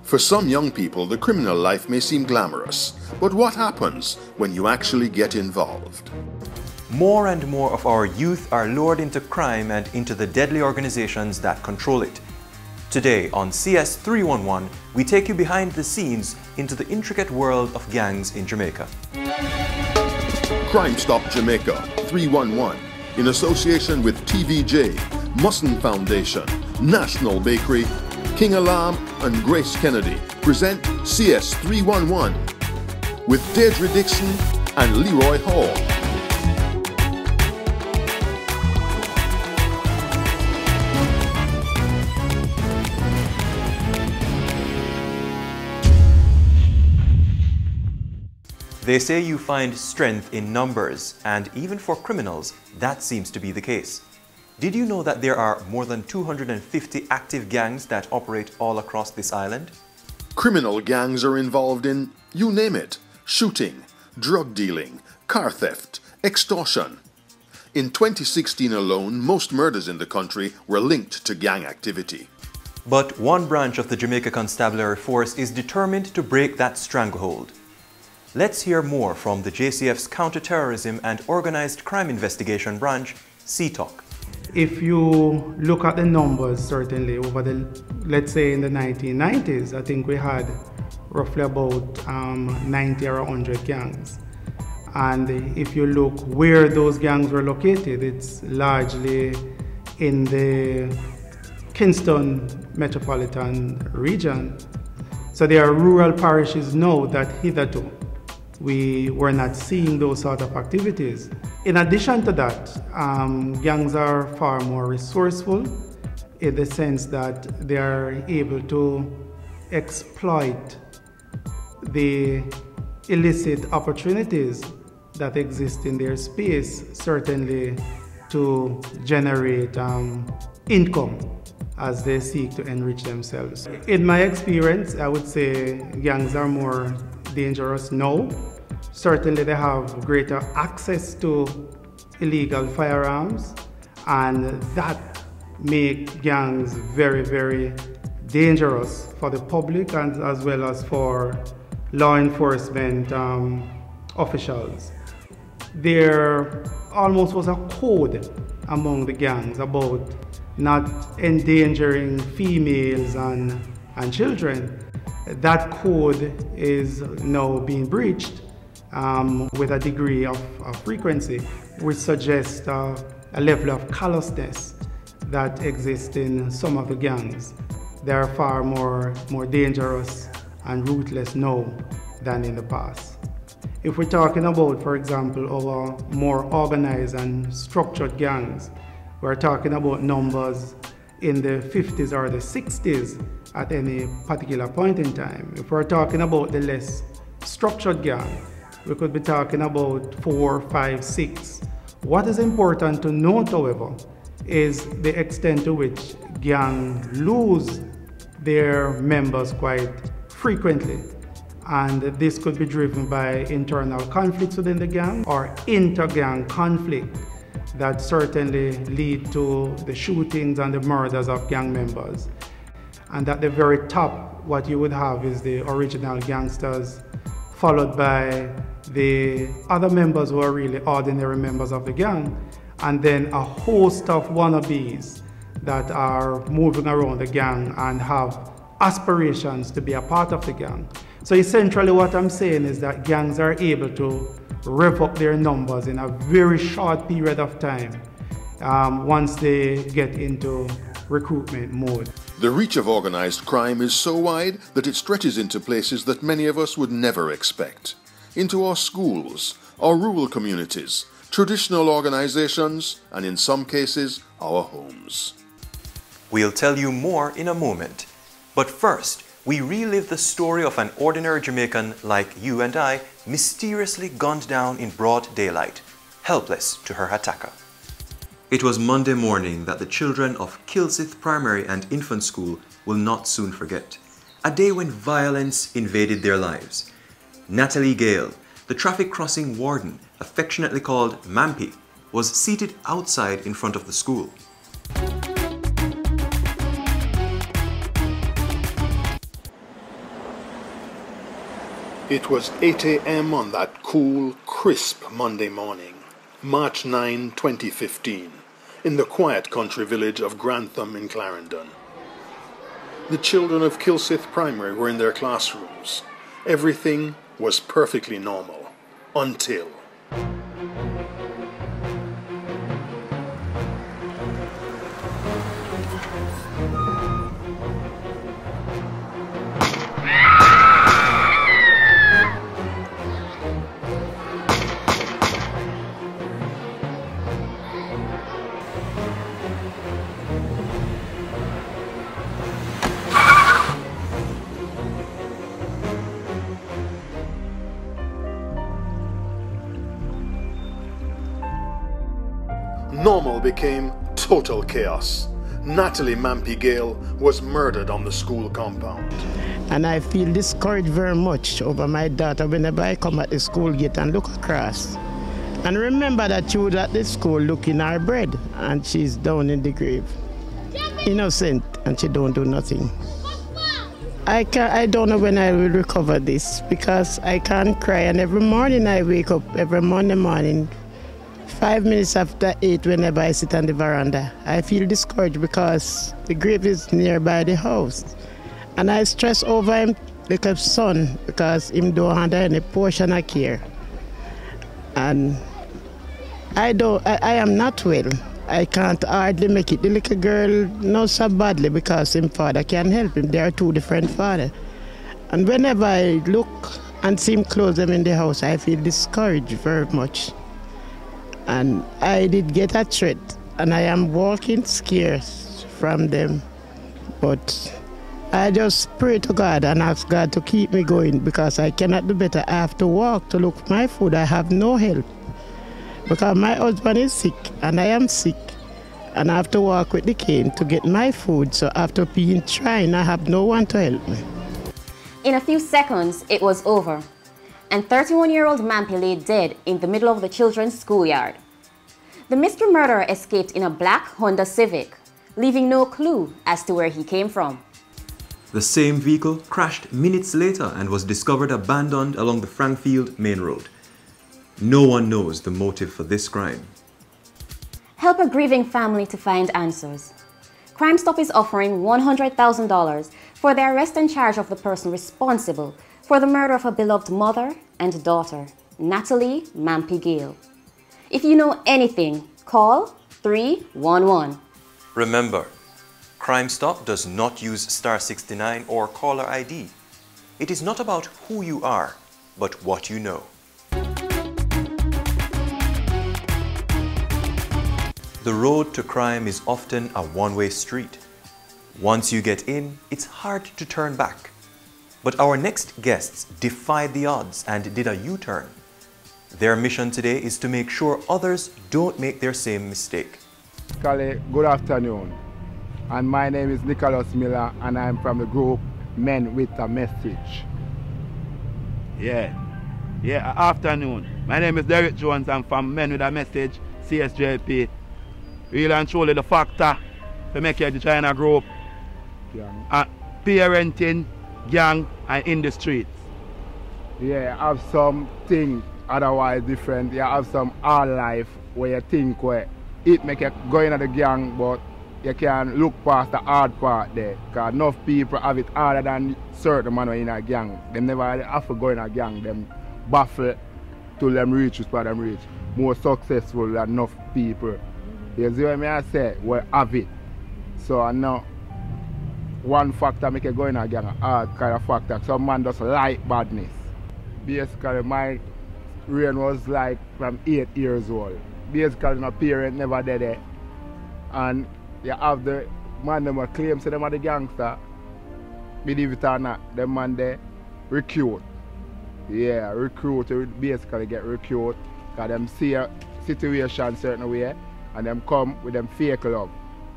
For some young people, the criminal life may seem glamorous, but what happens when you actually get involved? More and more of our youth are lured into crime and into the deadly organizations that control it. Today on CS311, we take you behind the scenes into the intricate world of gangs in Jamaica. Crime Stop Jamaica 311, in association with TVJ, Musson Foundation, National Bakery, King Alarm and Grace Kennedy present CS311 with Deirdre Dixon and Leroy Hall. They say you find strength in numbers, and even for criminals, that seems to be the case. Did you know that there are more than 250 active gangs that operate all across this island? Criminal gangs are involved in, you name it, shooting, drug dealing, car theft, extortion. In 2016 alone, most murders in the country were linked to gang activity. But one branch of the Jamaica Constabulary Force is determined to break that stranglehold. Let's hear more from the JCF's Counterterrorism and Organized Crime Investigation Branch, CTOC. If you look at the numbers, certainly over let's say in the 1990s, I think we had roughly about 90 or 100 gangs. And if you look where those gangs were located, it's largely in the Kingston metropolitan region. So there are rural parishes now that hitherto we were not seeing those sort of activities. In addition to that, gangs are far more resourceful in the sense that they are able to exploit the illicit opportunities that exist in their space, certainly to generate income as they seek to enrich themselves. In my experience, I would say gangs are more dangerous now. Certainly they have greater access to illegal firearms, and that makes gangs very, very dangerous for the public and as well as for law enforcement officials. There almost was a code among the gangs about not endangering females and children. That code is now being breached with a degree of frequency, which suggests a level of callousness that exists in some of the gangs. They are far more dangerous and ruthless now than in the past. If we're talking about, for example, our more organized and structured gangs, we're talking about numbers in the 50s or the 60s at any particular point in time. If we're talking about the less structured gang, we could be talking about 4, 5, 6. What is important to note, however, is the extent to which gangs lose their members quite frequently. And this could be driven by internal conflicts within the gang or inter-gang conflict that certainly lead to the shootings and the murders of gang members. And at the very top, what you would have is the original gangsters, followed by the other members who are really ordinary members of the gang, and then a host of wannabes that are moving around the gang and have aspirations to be a part of the gang. So essentially what I'm saying is that gangs are able to rev up their numbers in a very short period of time once they get into recruitment mode. The reach of organized crime is so wide that it stretches into places that many of us would never expect. Into our schools, our rural communities, traditional organizations, and in some cases, our homes. We'll tell you more in a moment. But first, we relive the story of an ordinary Jamaican like you and I, mysteriously gunned down in broad daylight, helpless to her attacker. It was Monday morning that the children of Kilsyth Primary and Infant School will not soon forget. A day when violence invaded their lives. Natalie Gale, the traffic crossing warden, affectionately called Mampy, was seated outside in front of the school. It was 8 a.m. on that cool, crisp Monday morning, March 9, 2015, in the quiet country village of Grantham in Clarendon. The children of Kilsyth Primary were in their classrooms. Everything was perfectly normal, until... Normal became total chaos. Natalie Mampy Gale was murdered on the school compound. And I feel discouraged very much over my daughter whenever I come at the school gate and look across. And remember that she was at the school looking her bread and she's down in the grave. Innocent, and she don't do nothing. I don't know when I will recover this because I can't cry, and every morning I wake up, every Monday morning, 5 minutes after 8, whenever I sit on the veranda, I feel discouraged because the grave is nearby the house. And I stress over him like a son because him don't have any portion of care. And I am not well. I can't hardly make it. The little girl knows so badly because his father can't help him. They are two different fathers. And whenever I look and see him close them in the house, I feel discouraged very much. And I did get a threat, and I am walking scarce from them. But I just pray to God and ask God to keep me going because I cannot do better. I have to walk to look for my food. I have no help because my husband is sick and I am sick. And I have to walk with the cane to get my food. So after being trying, I have no one to help me. In a few seconds, it was over. And 31-year-old Mampy lay dead in the middle of the children's schoolyard. The mystery murderer escaped in a black Honda Civic, leaving no clue as to where he came from. The same vehicle crashed minutes later and was discovered abandoned along the Frankfield main road. No one knows the motive for this crime. Help a grieving family to find answers. Crime Stop is offering $100,000 for the arrest and charge of the person responsible for the murder of a beloved mother and daughter, Natalie Mampy Gale. If you know anything, call 311. Remember, Crime Stop does not use star 69 or caller ID. It is not about who you are, but what you know. The road to crime is often a one-way street. Once you get in, it's hard to turn back. But our next guests defied the odds and did a U-turn. Their mission today is to make sure others don't make their same mistake. Good afternoon. And my name is Nicholas Miller and I'm from the group Men with a Message. Afternoon. My name is Derek Jones. I'm from Men with a Message, CSJP. Really and truly the factor to make you join a group. Parenting, gang, and in the streets. Yeah, have something otherwise different. You have some hard life where you think where it make you go into the gang, but you can look past the hard part there. Because enough people have it harder than certain man in a gang. They never have to go in a gang. Them baffle till them reach what them reach. More successful than enough people. You see what I say? We have it. So I know one factor make you go in a gang, a hard kind of factor. Some man just like badness. Basically my reign was like from 8 years old. Basically my parents never did it. And you have the man them claim say them are the gangster. Believe it or not, them man they recruit. Yeah, recruit, basically get recruit. Because them see a situation certain way and them come with them fake love.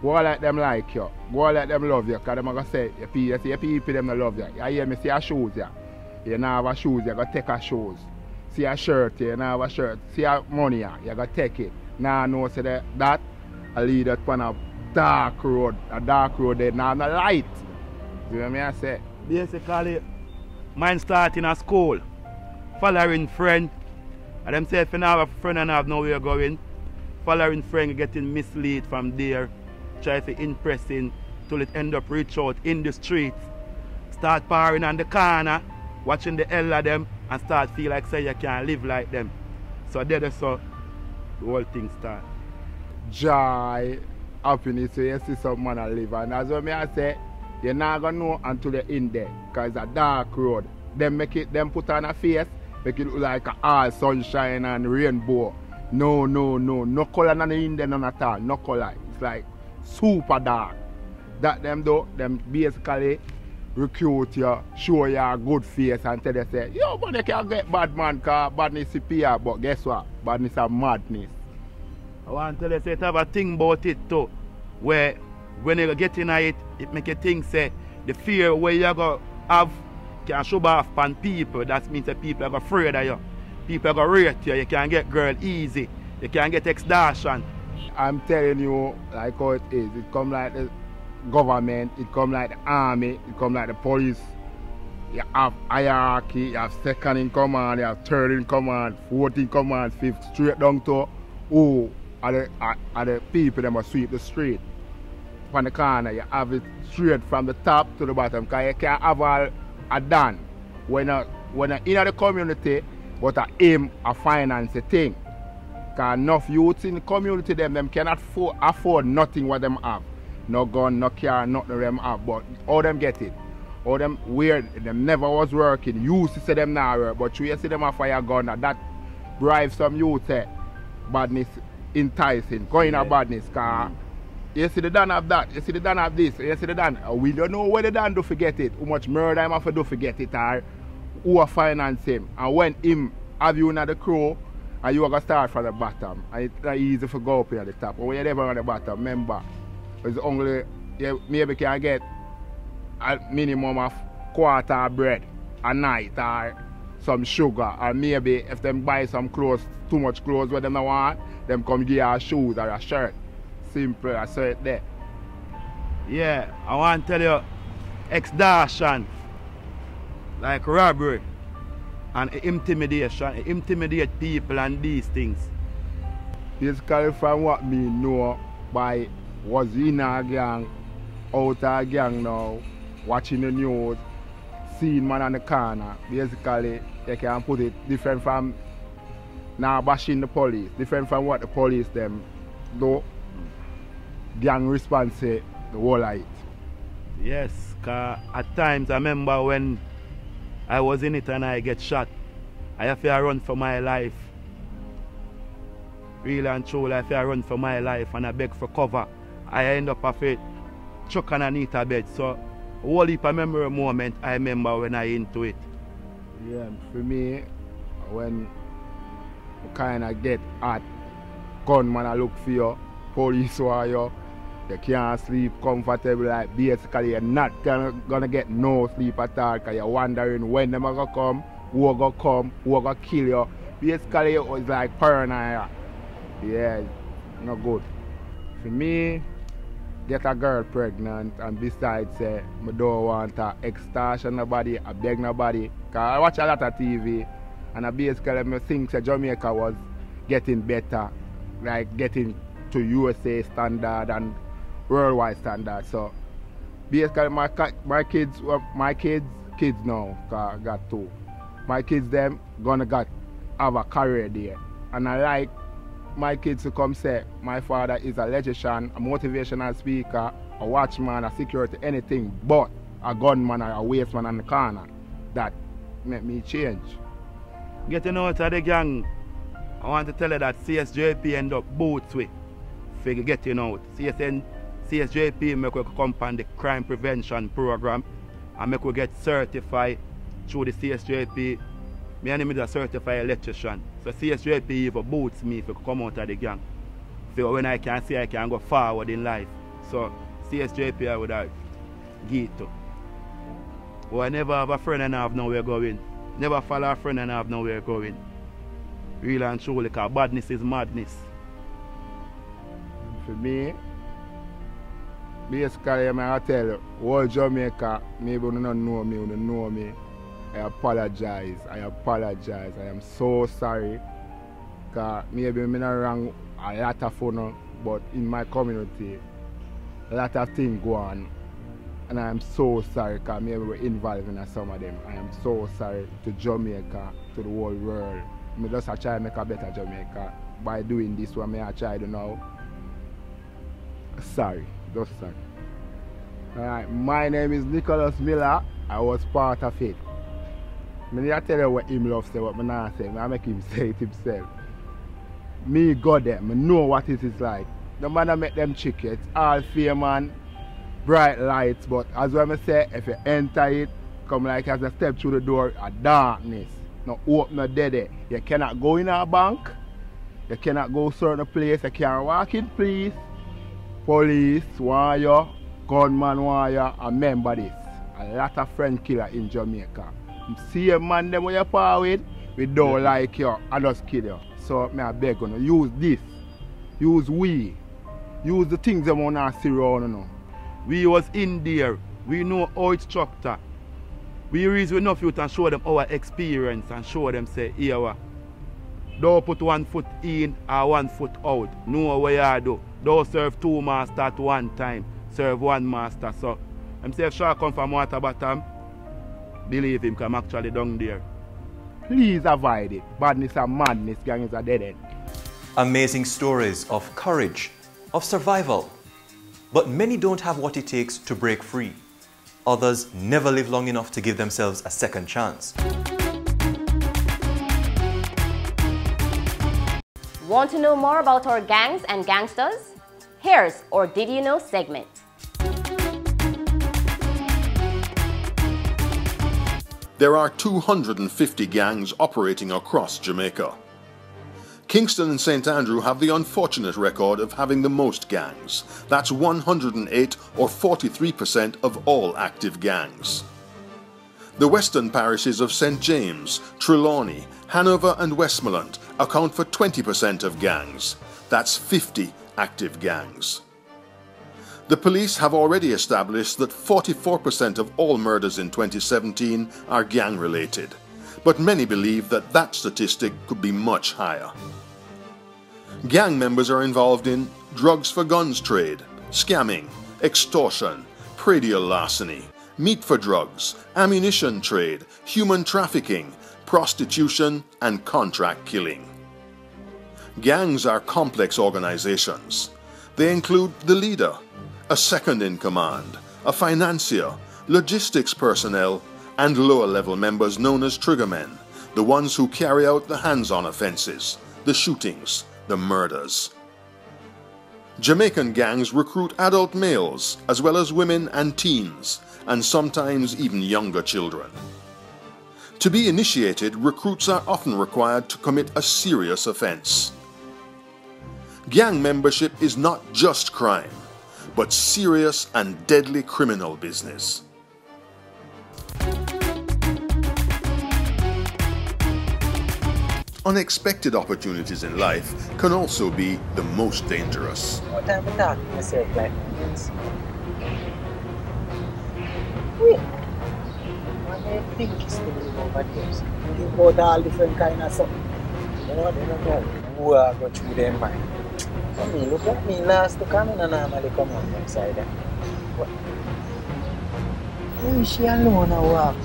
Go like them like you. Go like them love you. Because them are going to say, you see people them don't love you. You hear me see a shoes here. You don't have a shoes, you got to take a shoes. See a shirt here, you don't have a shirt. See a money here, you got to take it. Now I know say that I lead that on a dark road there. Now no light. You know what I say? Basically, mine start in a school. following friend. And them say if you have a friend and have nowhere going, following friend getting misled from there, try to impressing till it end up reach out in the streets, start parring on the corner, watching the hell of them and start feel like say you can't live like them. So that's so the whole thing start. Joy, happiness, so you see some man a live. And that's what I say, you're not gonna know until you're in there. Because it's a dark road. Them put on a face, make it look like all sunshine and rainbow. No color none in there none at all. No color. It's like super dark. That them though, them basically recruit you, show you a good face and tell you say, yo man, you can't get bad man because badness is here, but guess what? Badness is madness. I want to tell you say, have a thing about it too, where when you get in it, it make you think say the fear where you go have can show off on people. That means that people are afraid of you. People are going to rate you. You can't get girl easy. You can't get extortion. I'm telling you like how it is. It come like the government, it come like the army, it come like the police. You have hierarchy, you have second in command, you have third in command, fourth in command, fifth, straight down to who are the people that must sweep the street. From the corner, you have it straight from the top to the bottom, because you can't have all a done when you're in the community, but I aim a finance a thing. Because enough youths in the community, them cannot afford nothing what them have. No gun, no car, nothing them have. But all them get it. All them weird, them never was working. Used to see them now work, but you see them a fire gun, and that drives some youth badness enticing, going a badness. Cause you see the done have that, you see the done have this, you see the done. We don't know where the done do forget it, how much murder him have to do forget it, or who finance him. And when him have you in the crew, and you are going to start from the bottom, and it's not easy to go up here at the top. But when you're never on the bottom, remember, it's only, you maybe can get a minimum of quarter of bread a night, or some sugar, or maybe if them buy some clothes, too much clothes what them don't want, them come give you a shoes or a shirt. Simple, I saw it there. Yeah, I want to tell you, extortion, like robbery and intimidation, intimidate people and these things. Basically from what me know, by was in a gang, out a gang now, watching the news, seeing man on the corner, basically they can put it different from now bashing the police, different from what the police them do. Gang response the whole of it. Yes, because at times I remember when I was in it and I get shot, I have to run for my life. Really and truly, I have to run for my life and I beg for cover. I end up of it chuck underneath a bed. So a whole heap of memory moment I remember when I into it. Yeah, for me, when I kind of get hot, gunman I look for you, police war you, you can't sleep comfortable, like basically you're not gonna get no sleep at all because you're wondering when them are gonna come, who are gonna come, who are gonna kill you. Basically it was like paranoia. Yeah, not good. For me, get a girl pregnant and besides say I don't want to extortion nobody, I beg nobody. Cause I watch a lot of TV and I basically I think that Jamaica was getting better, like getting to USA standard and worldwide standard. So basically my kids now, cause I got two. My kids them gonna have a career there. And I like my kids to come say my father is a logician, a motivational speaker, a watchman, a security, anything but a gunman or a wasteman on the corner. That make me change. Getting out of the gang, I want to tell you that CSJP end up both way for getting out. CSJP make we come on the crime prevention program and make we get certified through the CSJP. Me and him is a certified electrician. So CSJP even boots me if I come out of the gang. So when I can see I can go forward in life. So CSJP I would have give to. But I never have a friend and I have nowhere going. Never follow a friend and I have nowhere going. Really and truly, because badness is madness. For me, basically I tell you, whole Jamaica, maybe you don't know me, you don't know me. I apologize. I am so sorry. Because maybe I'm not wrong a lot of fun, but in my community, a lot of things go on. And I am so sorry because maybe we're involved in some of them. I am so sorry to Jamaica, to the whole world. I just try to make a better Jamaica. By doing this one, I try to now. Sorry, just sorry. Alright, my name is Nicholas Miller. I was part of it. I need to tell you what him loves say, what I not say. I make him say it himself. Me go there, I know what it is like. No matter make them chickens, all fame and bright lights, but as well I say, if you enter it, come like as a step through the door, a darkness. No open no dead. You cannot go in a bank, you cannot go certain place, you can't walk in police. Police want you, gunman want you, and remember this. A lot of friend killer in Jamaica. See a man them when you par with, we don't like you, I just kill you. So I beg you, use this. Use we. Use the things them want to see around you. We was in there. We know how it's structured. We reason enough youth and show them our experience and show them say, here, don't put 1 foot in or 1 foot out. Know what you do. Don't serve 2 masters at one time. Serve 1 master. So, I'm saying if Shark come from water bottom, believe him, because I'm actually down there. Please avoid it. Badness and madness, gang is a dead end. Amazing stories of courage, of survival. But many don't have what it takes to break free. Others never live long enough to give themselves a second chance. Want to know more about our gangs and gangsters? Here's our Did You Know segment. There are 250 gangs operating across Jamaica. Kingston and St. Andrew have the unfortunate record of having the most gangs. That's 108 or 43% of all active gangs. The western parishes of St. James, Trelawney, Hanover and Westmoreland account for 20% of gangs. That's 50 active gangs. The police have already established that 44% of all murders in 2017 are gang-related, but many believe that that statistic could be much higher. Gang members are involved in drugs for guns trade, scamming, extortion, predial larceny, meat for drugs, ammunition trade, human trafficking, prostitution, and contract killing. Gangs are complex organizations. They include the leader, a second in command, a financier, logistics personnel, and lower-level members known as triggermen, the ones who carry out the hands-on offenses, the shootings, the murders. Jamaican gangs recruit adult males as well as women and teens, and sometimes even younger children. To be initiated, recruits are often required to commit a serious offense. Gang membership is not just crime, but serious and deadly criminal business. Unexpected opportunities in life can also be the most dangerous. What time of talk myself like this? Wait. What do you think is going over there? Think about all different kind of something. You know, they don't know who are going through their mind. I mean, look at me last to come in and normally come on the side. What? Who is she alone or what?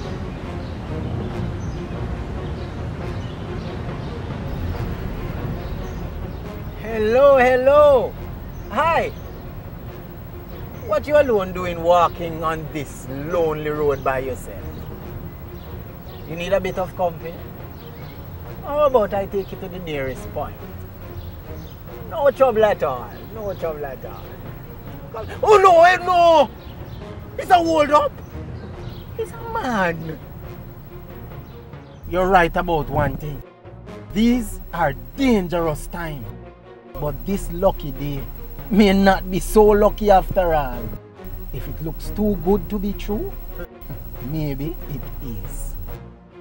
Hello, hello. Hi. What you alone doing walking on this lonely road by yourself? You need a bit of company? How about I take you to the nearest point? No trouble at all. No trouble at all. Oh no, no! It's a hold up. It's a man. You're right about one thing. These are dangerous times. But this lucky day may not be so lucky after all. If it looks too good to be true, maybe it is.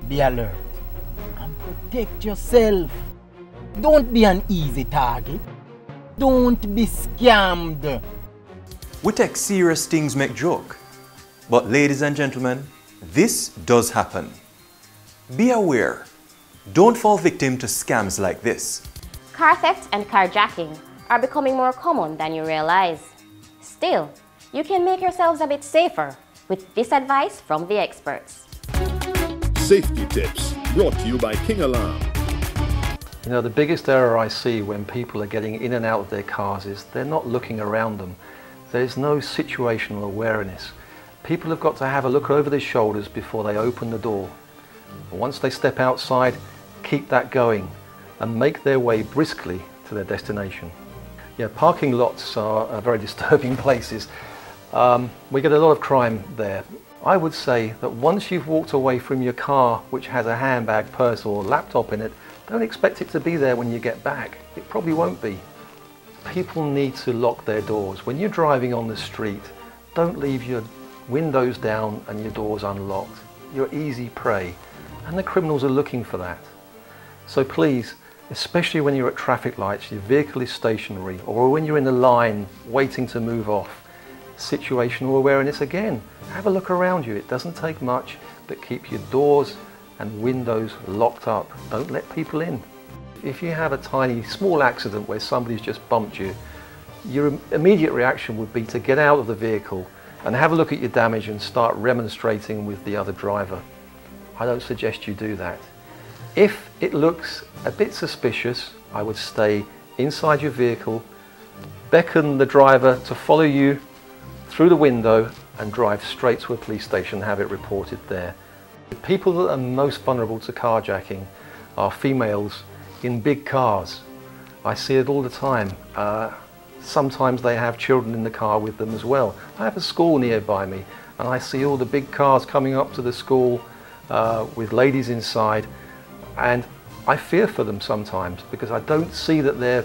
Be alert and protect yourself. Don't be an easy target. Don't be scammed. We take serious things make joke. But ladies and gentlemen, this does happen. Be aware. Don't fall victim to scams like this. Car theft and carjacking are becoming more common than you realize. Still, you can make yourselves a bit safer with this advice from the experts. Safety tips brought to you by King Alarm. You know, the biggest error I see when people are getting in and out of their cars is they're not looking around them. There's no situational awareness. People have got to have a look over their shoulders before they open the door. Once they step outside, keep that going and make their way briskly to their destination. Yeah, parking lots are very disturbing places. We get a lot of crime there. I would say that once you've walked away from your car which has a handbag, purse or laptop in it, don't expect it to be there when you get back. It probably won't be. People need to lock their doors. When you're driving on the street, don't leave your windows down and your doors unlocked. You're easy prey, and the criminals are looking for that. So please, especially when you're at traffic lights, your vehicle is stationary, or when you're in the line waiting to move off, situational awareness again. Have a look around you. It doesn't take much, but keep your doors and windows locked up. Don't let people in. If you have a tiny, small accident where somebody's just bumped you, your immediate reaction would be to get out of the vehicle and have a look at your damage and start remonstrating with the other driver. I don't suggest you do that. If it looks a bit suspicious, I would stay inside your vehicle, beckon the driver to follow you through the window and drive straight to a police station and have it reported there. The people that are most vulnerable to carjacking are females in big cars. I see it all the time. Sometimes they have children in the car with them as well. I have a school nearby me and I see all the big cars coming up to the school with ladies inside, and I fear for them sometimes because I don't see that their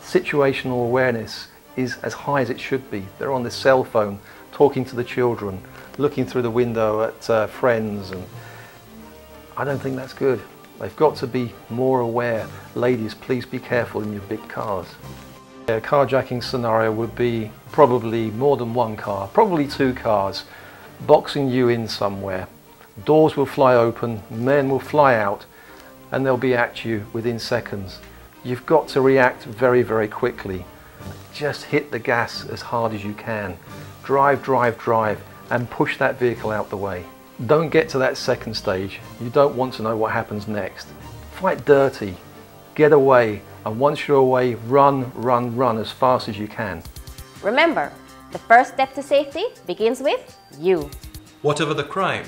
situational awareness is as high as it should be. They're on their cell phone talking to the children, looking through the window at friends, and I don't think that's good. They've got to be more aware. Ladies, please be careful in your big cars. A carjacking scenario would be probably more than one car, probably two cars, boxing you in somewhere. Doors will fly open, men will fly out, and they'll be at you within seconds. You've got to react very, very quickly. Just hit the gas as hard as you can. Drive, drive, drive, and push that vehicle out the way. Don't get to that second stage. You don't want to know what happens next. Fight dirty, get away, and once you're away, run, run, run as fast as you can. Remember, the first step to safety begins with you. Whatever the crime,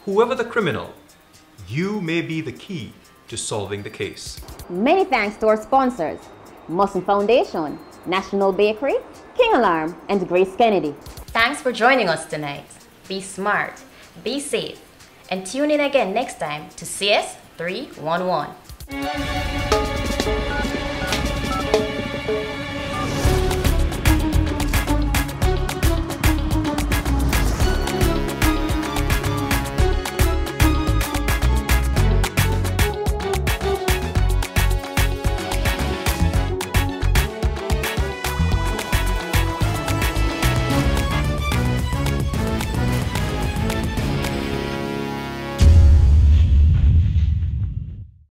whoever the criminal, you may be the key to solving the case. Many thanks to our sponsors, Muslim Foundation, National Bakery, King Alarm, and Grace Kennedy. Thanks for joining us tonight. Be smart, be safe, and tune in again next time to CS311.